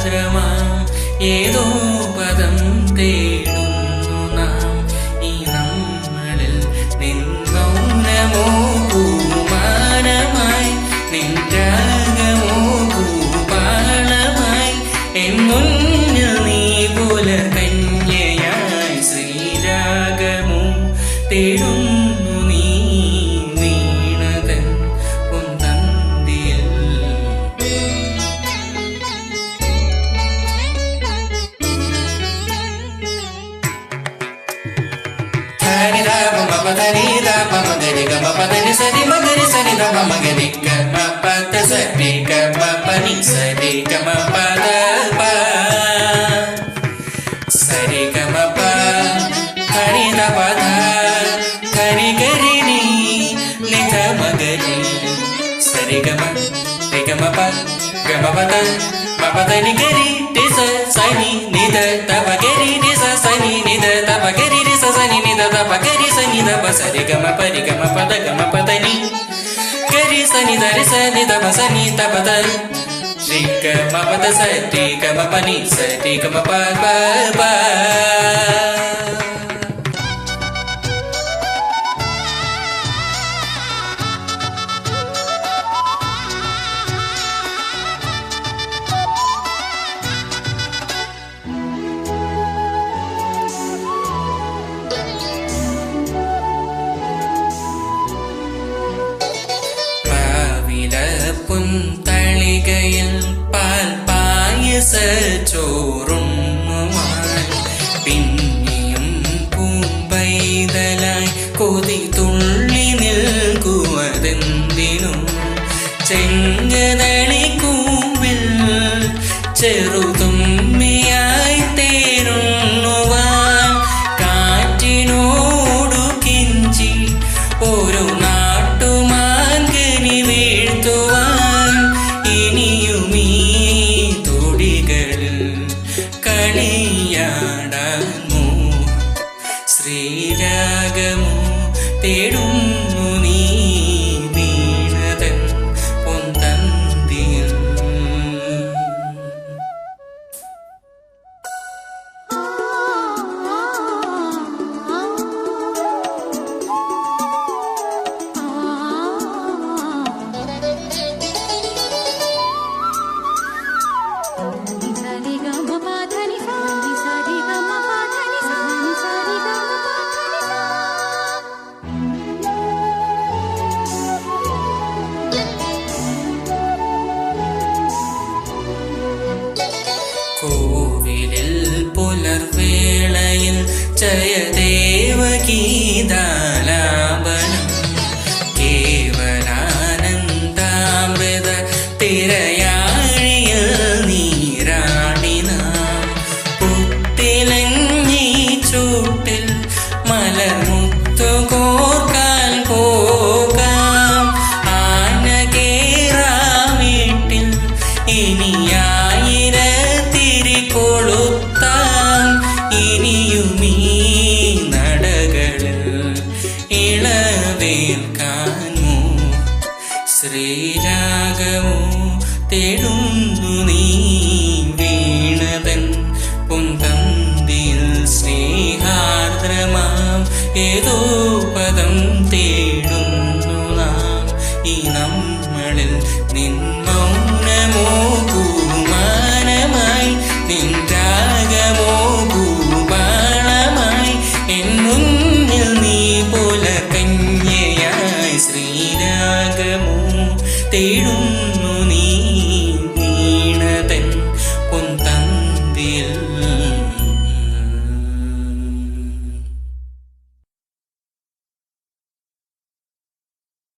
സാരമാം ഏതോ പദം തേടുന്നു നാം ഈ നമ്മളിൽ നിന്നൗനമോ പൂമാനമായി നിൻരാഗമോ ഭൂപാളമായി എൻ മുന്നിൽ നീ പുലകന്യയായി ശ്രീരാഗമോ തേടുന്നു നീ വീണതൻ പൊന്തന്തിയിൽ Papa sari magari sari da mama gani kama pada sari kama pani sari kama pada pa sari kama pa hari da pada hari gari ni nita magari sari kama pa gama pada pada ni gari desa sani nita tapa gari desa sani nita tapa gari desa sani nita tapa gari sani tapa sari kama pada gama pada ni gari sani dari sani tapa sani tapa dan sri kama pada sari kama pani sari kama pa pa pa പുന്തളികയിൽ പാൽ പായസച്ചോറുണ്ണുവാൻ പിന്നെയും പൂമ്പൈതലായി കൊതി തുള്ളി നിൽക്കുവതെന്തിനും ചെങ്കതളി കൂമ്പിൽ ചെറുതുമ്മിയായി തേരുണ്ണുവാൻ കാറ്റിനോടു കിഞ്ചി ഒരു നാട്ടുമാങ്കനി വീഴ്ത്തുവാൻ ഇനിയുമീ തൊടികളിൽ കളിയാടാമോ ശ്രീരാഗമോ തേടുന്നു നീ വീണതൻ പൊന്തന്തിയിൽ കോവിലിൽ പുലർവേളയിൽ ജയ